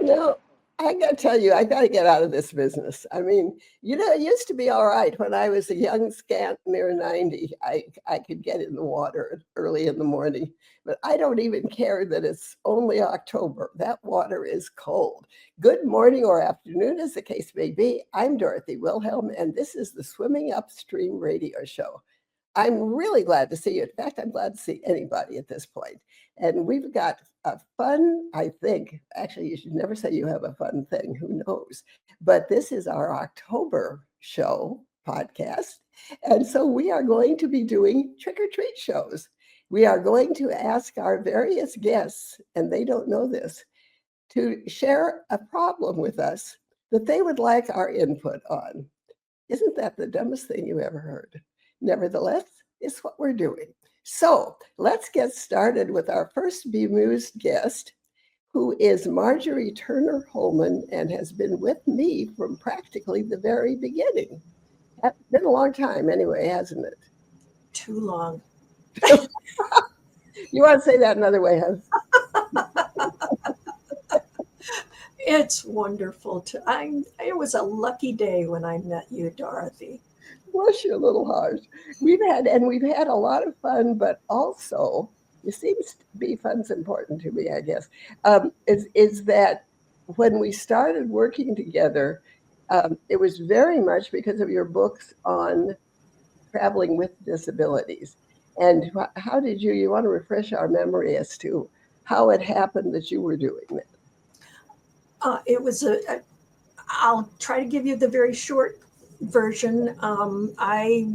No, I got to tell you, I got to get out of this business. I mean, it used to be all right when I was a young scant near 90. I could get in the water early in the morning, but I don't even care that it's only October. That water is cold. Good morning or afternoon, as the case may be. I'm Dorothy Wilhelm, and this is the Swimming Upstream Radio Show. I'm really glad to see you. In fact, I'm glad to see anybody at this point. And we've got a fun, I think, actually, you should never say you have a fun thing, who knows? But this is our October show podcast. And so we are going to be doing trick or treat shows. We are going to ask our various guests, and they don't know this, to share a problem with us that they would like our input on. Isn't that the dumbest thing you ever heard? Nevertheless, it's what we're doing. So let's get started with our first bemused guest, who is Marjorie Turner Hollman and has been with me from practically the very beginning. It's been a long time anyway, hasn't it? Too long. You want to say that another way, huh? It's wonderful. It was a lucky day when I met you, Dorothy. Bless you, a little harsh. We've had a lot of fun, but also, it seems to be fun's important to me, I guess, is that when we started working together, it was very much because of your books on traveling with disabilities. And how did you want to refresh our memory as to how it happened that you were doing that? It was I'll try to give you the very short version. I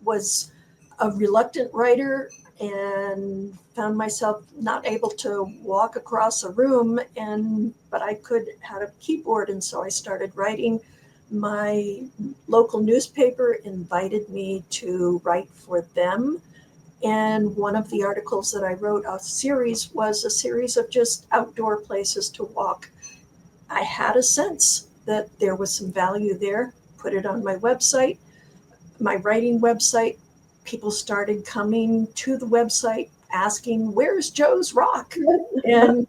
was a reluctant writer and found myself not able to walk across a room, but I had a keyboard, and so I started writing. My local newspaper invited me to write for them, and one of the articles that I wrote, was a series of just outdoor places to walk. I had a sense that there was some value there, put it on my website, my writing website. People started coming to the website asking, "Where's Joe's Rock?" And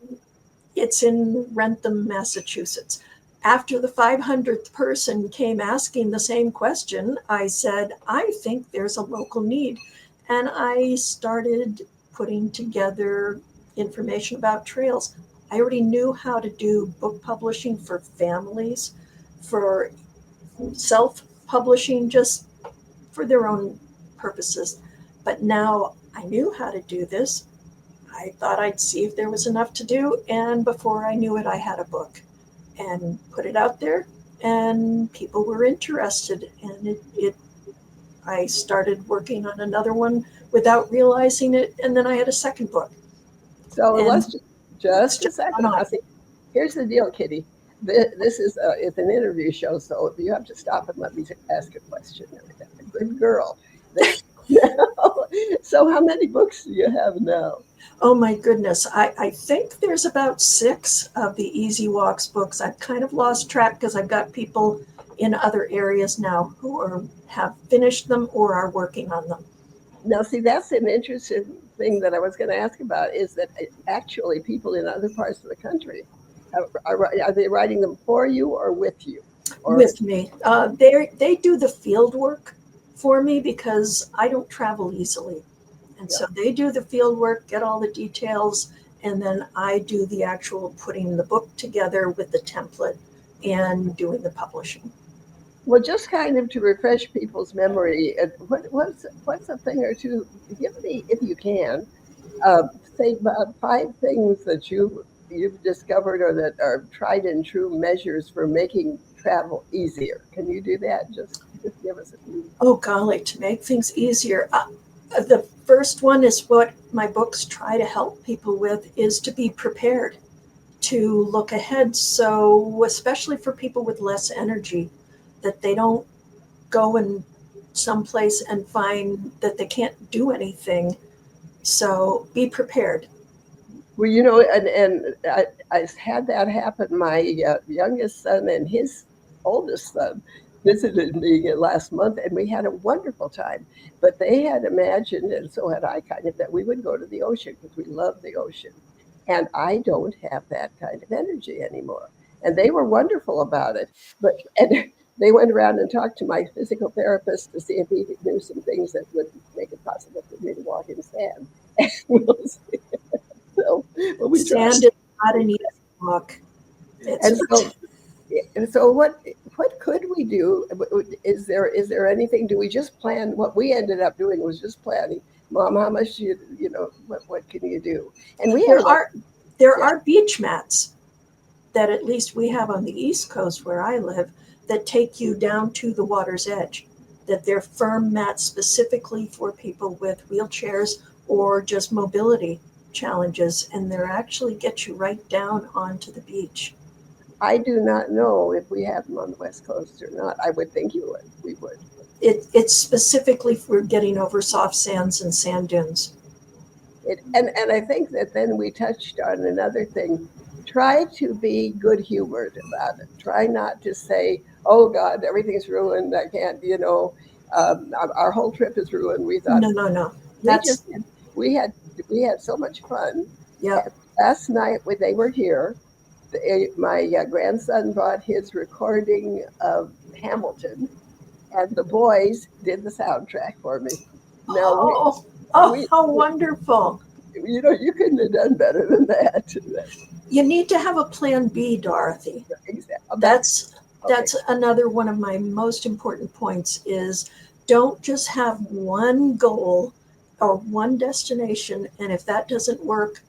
it's in Wrentham, Massachusetts. After the 500th person came asking the same question, I said, I think there's a local need. And I started putting together information about trails. I already knew how to do book publishing for families, for self-publishing, just for their own purposes. But now I knew how to do this. I thought I'd see if there was enough to do. And before I knew it, I had a book and put it out there, and people were interested. And I started working on another one without realizing it. And then I had a second book. So let's just a second. Here's the deal, Kitty. This is it's an interview show, so you have to stop and let me ask a question. Good girl. So how many books do you have now? Oh my goodness. I think there's about 6 of the Easy Walks books. I've kind of lost track because I've got people in other areas now who have finished them or are working on them. Now, see, that's an interesting thing that I was going to ask about, is that actually people in other parts of the country, are they writing them for you or with you? With me. They do the field work for me because I don't travel easily. And so they do the field work, get all the details, and then I do the actual putting the book together with the template and doing the publishing. Well, just kind of to refresh people's memory, what's a thing or two, give me, if you can, say 5 things that you've discovered or that are tried and true measures for making travel easier. Can you do that? Just give us a few. Oh, golly, to make things easier. The first one is what my books try to help people with, is to be prepared, to look ahead. So especially for people with less energy, that they don't go in someplace and find that they can't do anything. So be prepared. Well, and I had that happen. My youngest son and his oldest son visited me last month, and we had a wonderful time. But they had imagined, and so had I, kind of, that we would go to the ocean because we love the ocean. And I don't have that kind of energy anymore. and they were wonderful about it. And they went around and talked to my physical therapist to see if he knew some things that would make it possible for me to walk in sand. We'll see. So, well, we tried. Sand is not an easy walk. And so what could we do? Is there anything? Do we just plan? What we ended up doing was just planning. Mom, how much what can you do? And there are beach mats that at least we have on the East Coast where I live that take you down to the water's edge. That they're firm mats specifically for people with wheelchairs or just mobility challenges, and they're actually get you right down onto the beach. I do not know if we have them on the West Coast or not. I would think we would. It's specifically for getting over soft sands and sand dunes. And I think that then we touched on another thing. Try to be good humored about it. Try not to say, "Oh God, everything's ruined. I can't." Our whole trip is ruined. We thought, no. We had so much fun. Yeah. Last night when they were here, my grandson brought his recording of Hamilton, and the boys did the soundtrack for me. Now, how wonderful! You couldn't have done better than that. You need to have a plan B, Dorothy. Exactly. That's another one of my most important points is don't just have one goal or one destination, and if that doesn't work,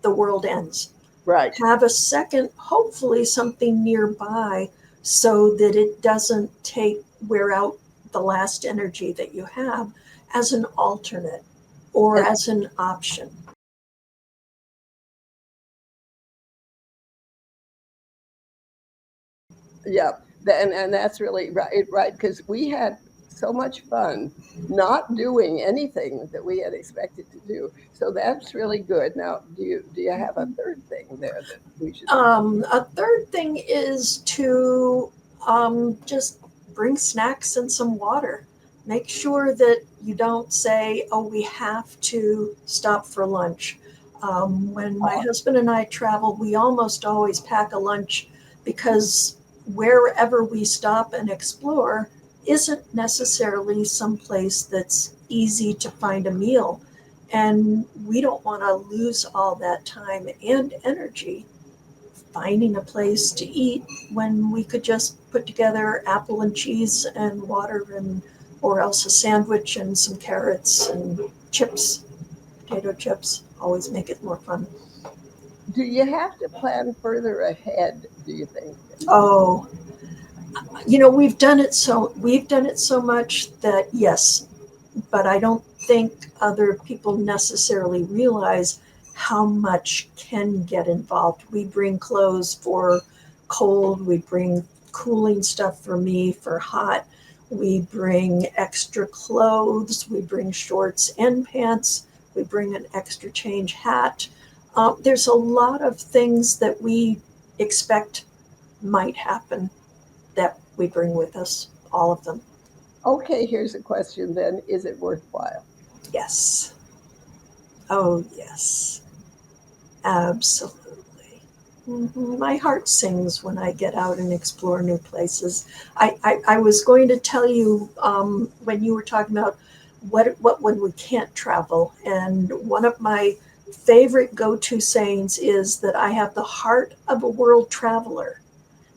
the world ends. Right. Have a second, hopefully something nearby so that it doesn't wear out the last energy that you have as an alternate or as an option. Yeah, and that's really right, because we had so much fun not doing anything that we had expected to do. So that's really good. Now, do you have a third thing there that we should? A third thing is to just bring snacks and some water. Make sure that you don't say, "Oh, we have to stop for lunch." When my husband and I travel, we almost always pack a lunch because wherever we stop and explore isn't necessarily someplace that's easy to find a meal. And we don't want to lose all that time and energy finding a place to eat when we could just put together apple and cheese and water or else a sandwich and some carrots and chips, potato chips, always make it more fun. Do you have to plan further ahead, do you think? Oh, we've done it so much that yes, but I don't think other people necessarily realize how much can get involved. We bring clothes for cold, we bring cooling stuff for me for hot, we bring extra clothes, we bring shorts and pants, we bring an extra change hat. There's a lot of things that we expect might happen that we bring with us, all of them. Okay, here's a question then. Is it worthwhile? Yes. Oh, yes. Absolutely. Mm-hmm. My heart sings when I get out and explore new places. I was going to tell you when you were talking about what when we can't travel, and one of my favorite go-to sayings is that I have the heart of a world traveler,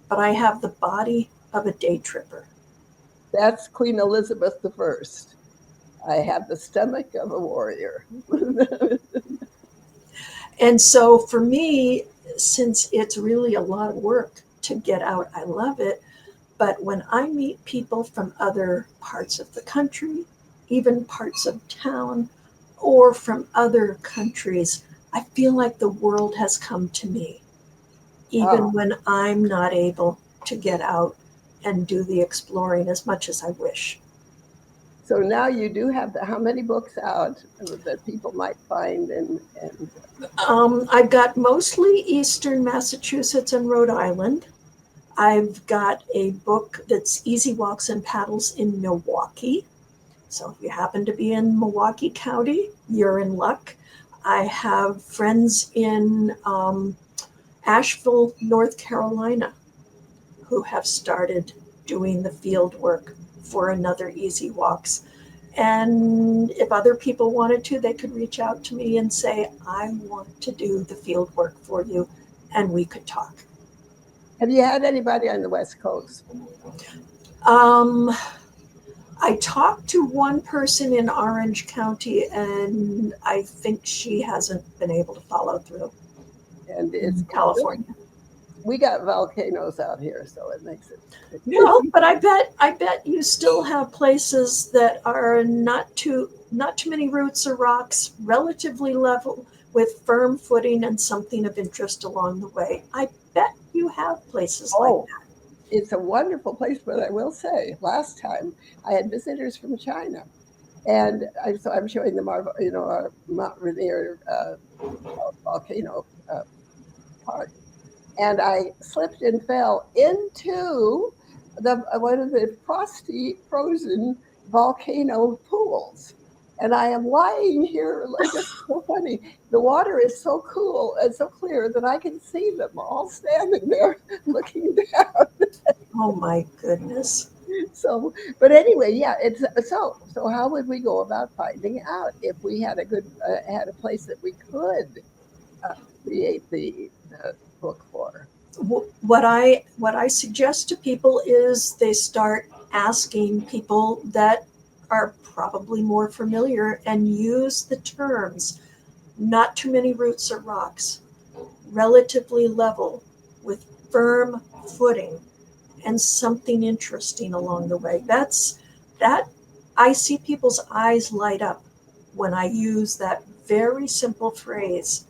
but I have the body of a day tripper. That's Queen Elizabeth I. I have the stomach of a warrior. And so for me, since it's really a lot of work to get out, I love it. But when I meet people from other parts of the country, even parts of town, or from other countries, I feel like the world has come to me, even when I'm not able to get out and do the exploring as much as I wish. So now you do have how many books out that people might find? I've got mostly Eastern Massachusetts and Rhode Island. I've got a book that's Easy Walks and Paddles in Milwaukee. So if you happen to be in Milwaukee County, you're in luck. I have friends in Asheville, North Carolina, who have started doing the field work for Another Easy Walks. And if other people wanted to, they could reach out to me and say, I want to do the field work for you, and we could talk. Have you had anybody on the West Coast? I talked to one person in Orange County, and I think she hasn't been able to follow through. And it's California. We got volcanoes out here, so it makes it. Well, but I bet you still have places that are not too many roots or rocks, relatively level, with firm footing and something of interest along the way. I bet you have places like that. It's a wonderful place, but I will say, last time I had visitors from China, and I'm showing them our Mount Rainier volcano park, and I slipped and fell into one of the frozen volcano pools. And I am lying here, it's so funny. The water is so cool and so clear that I can see them all standing there looking down. Oh my goodness. So, but anyway, yeah, it's so how would we go about finding out if we had had a place that we could create the book for? What I suggest to people is they start asking people that are probably more familiar and use the terms not too many roots or rocks, relatively level, with firm footing, and something interesting along the way. That I see people's eyes light up when I use that very simple phrase,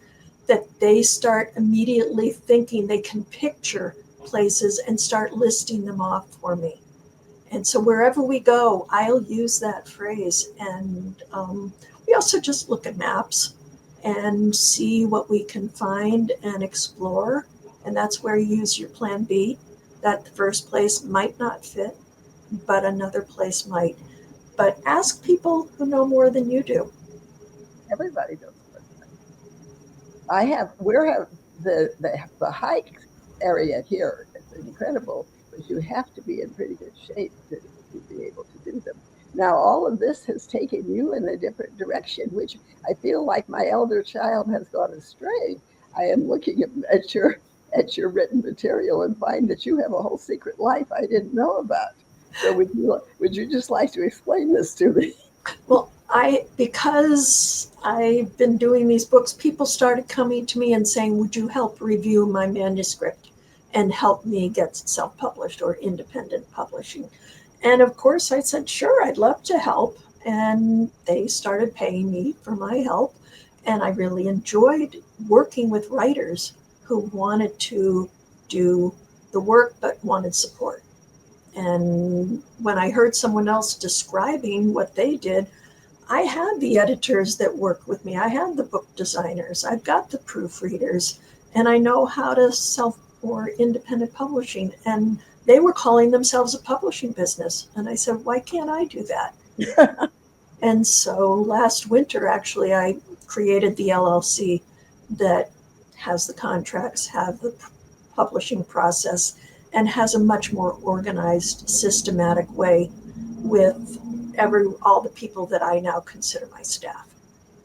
that they start immediately thinking they can picture places and start listing them off for me. And so wherever we go, I'll use that phrase. And we also just look at maps and see what we can find and explore. And that's where you use your plan B, that the first place might not fit, but another place might. But ask people who know more than you do. Everybody knows. We have the hike area here. It's incredible, but you have to be in pretty good shape to be able to do them. Now, all of this has taken you in a different direction, which I feel like my elder child has gone astray. I am looking at your written material and find that you have a whole secret life I didn't know about. So would you just like to explain this to me? Well, because I've been doing these books, people started coming to me and saying, would you help review my manuscript and help me get self-published or independent publishing? And of course I said, sure, I'd love to help. And they started paying me for my help. And I really enjoyed working with writers who wanted to do the work but wanted support. And when I heard someone else describing what they did, I had the editors that work with me. I had the book designers. I've got the proofreaders, and I know how to self or independent publishing. And they were calling themselves a publishing business. And I said, why can't I do that? And so last winter, actually, I created the LLC that has the contracts, have the publishing process, and has a much more organized, systematic way with all the people that I now consider my staff.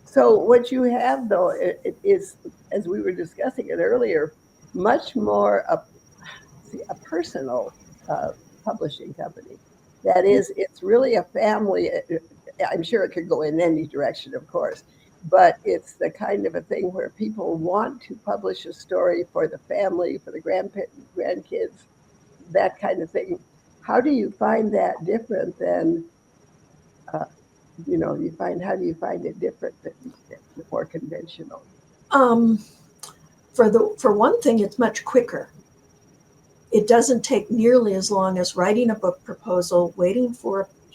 So what you have, though, it is, as we were discussing it earlier, much more a personal publishing company. That is, it's really a family. I'm sure it could go in any direction, of course, but it's the kind of a thing where people want to publish a story for the family, for the grandkids, that kind of thing. How do you find that different than, how do you find it different than more conventional? For one thing, it's much quicker. It doesn't take nearly as long as writing a book proposal,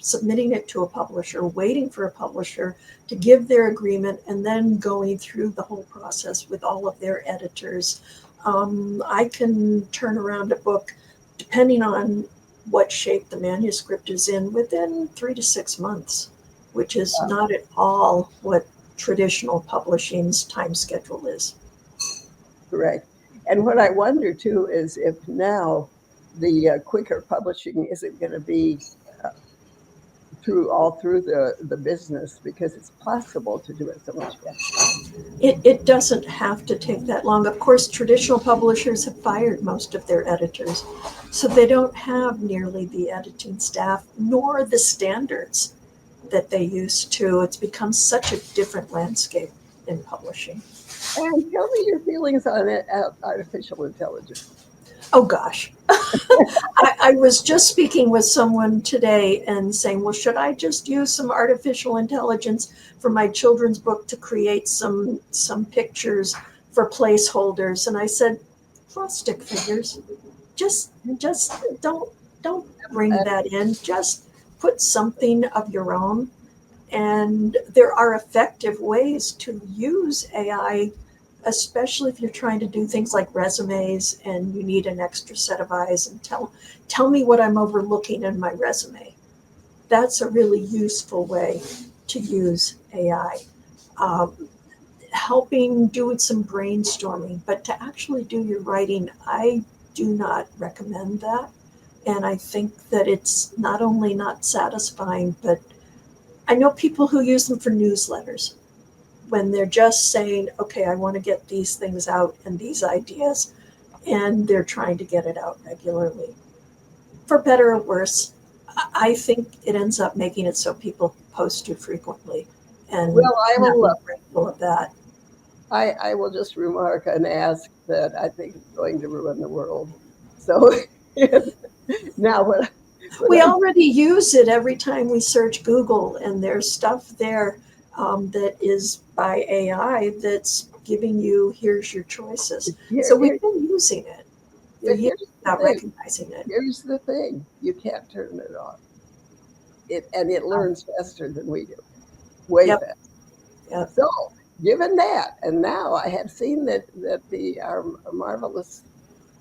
submitting it to a publisher, waiting for a publisher to give their agreement, and then going through the whole process with all of their editors. I can turn around a book, depending on what shape the manuscript is in, within 3 to 6 months, which is not at all what traditional publishing's time schedule is. Correct. And what I wonder too is if now the quicker publishing isn't going to be through the business, because it's possible to do it so much faster. It doesn't have to take that long. Of course, traditional publishers have fired most of their editors, so they don't have nearly the editing staff nor the standards that they used to. It's become such a different landscape in publishing. And tell me your feelings on it, artificial intelligence. Oh gosh. I was just speaking with someone today and saying, well, should I just use some artificial intelligence for my children's book to create some pictures for placeholders? And I said, draw stick figures. Just don't bring that in. Just put something of your own. And there are effective ways to use AI, especially if you're trying to do things like resumes and you need an extra set of eyes and tell me what I'm overlooking in my resume. That's a really useful way to use AI. Helping do some brainstorming, but to actually do your writing, I do not recommend that. And I think that it's not only not satisfying, but I know people who use them for newsletters when they're just saying, okay, I want to get these things out and these ideas, and they're trying to get it out regularly. For better or worse, I think it ends up making it so people post too frequently. And well, I will grateful of that. I will just remark and ask that I think it's going to ruin the world. So now what we already use it every time we search Google, and there's stuff there that is by AI that's giving you, here's your choices. So we've been using it. We're not recognizing it. Here's the thing. You can't turn it off. And it learns faster than we do. Way faster. Yep. So given that, and now I have seen that our marvelous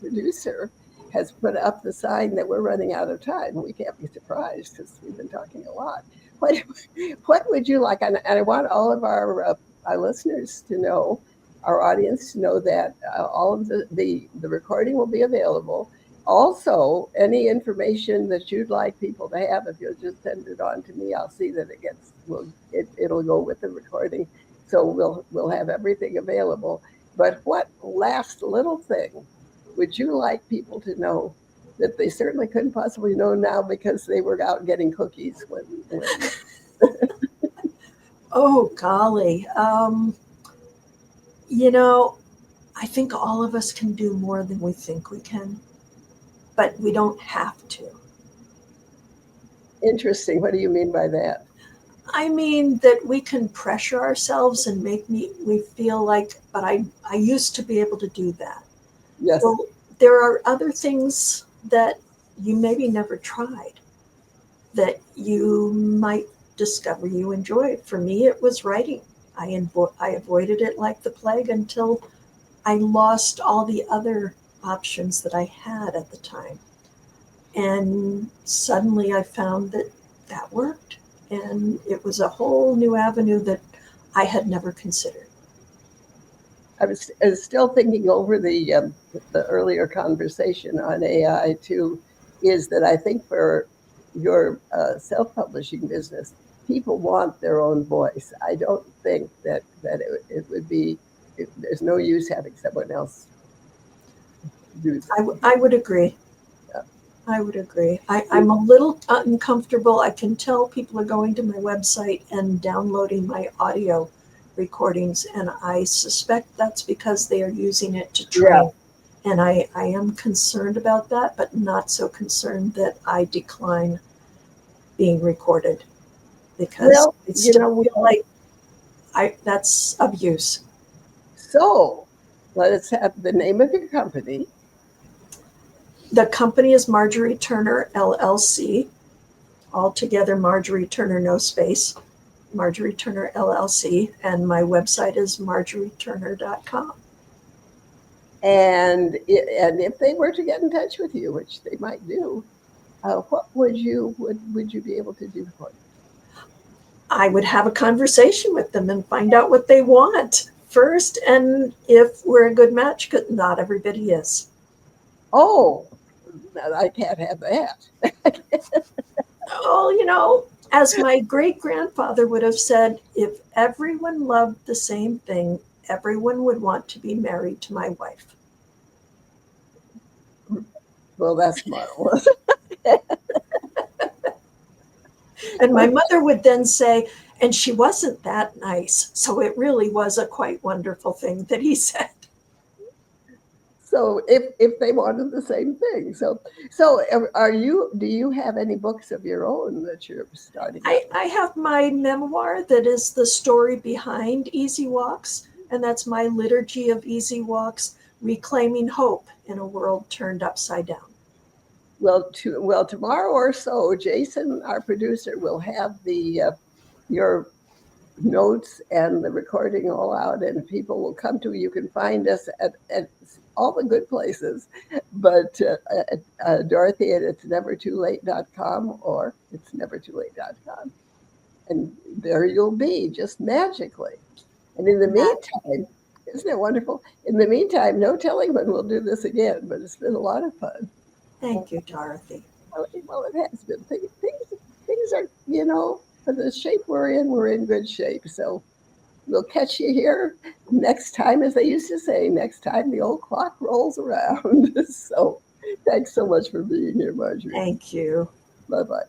producer has put up the sign that we're running out of time. We can't be surprised because we've been talking a lot. What would you like? And I want all of our listeners to know, our audience to know that all of the recording will be available. Also, any information that you'd like people to have, if you'll just send it on to me, I'll see that it'll go with the recording. So we'll have everything available. But what last little thing would you like people to know that they certainly couldn't possibly know now because they were out getting cookies when Oh, golly. I think all of us can do more than we think we can, but we don't have to. Interesting. What do you mean by that? I mean that we can pressure ourselves and we feel like, but I used to be able to do that. Yes. Well, there are other things that you maybe never tried that you might discover you enjoy. For me, it was writing. I avoided it like the plague until I lost all the other options that I had at the time. And suddenly I found that worked. And it was a whole new avenue that I had never considered. I was still thinking over the earlier conversation on AI too, is that I think for your self-publishing business, people want their own voice. I don't think that it would be, there's no use having someone else do that. I would agree. Yeah. I would agree. I'm a little uncomfortable. I can tell people are going to my website and downloading my audio recordings, and I suspect that's because they are using it to train. Yeah. And I am concerned about that, but not so concerned that I decline being recorded, because it's still like that's abuse. So let's have the name of your company. The company is Marjorie Turner LLC. Altogether, Marjorie Turner, no space. Marjorie Turner LLC, and my website is marjorieturner.com. And if they were to get in touch with you, which they might do, what would you be able to do for them? I would have a conversation with them and find out what they want first, and if we're a good match, because not everybody is. Oh, I can't have that. Oh, as my great grandfather would have said, if everyone loved the same thing, everyone would want to be married to my wife. Well, that's marvelous. And my mother would then say, and she wasn't that nice. So it really was a quite wonderful thing that he said. So if they wanted the same thing, so do you have any books of your own that you're starting out? I have my memoir that is the story behind Easy Walks, and that's my liturgy of easy walks, reclaiming hope in a world turned upside down. Well, tomorrow or so, Jason, our producer, will have the your notes and the recording all out, and people will come to you. You can find us at all the good places, but Dorothy at itsnevertoolate.com or itsnevertoolate.com, and there you'll be, just magically. And in the meantime, isn't it wonderful? In the meantime, no telling when we'll do this again, but it's been a lot of fun. Thank you, Dorothy. Well, it has been. Things are, for the shape we're in good shape. So we'll catch you here next time, as they used to say, next time the old clock rolls around. So thanks so much for being here, Marjorie. Thank you. Bye-bye.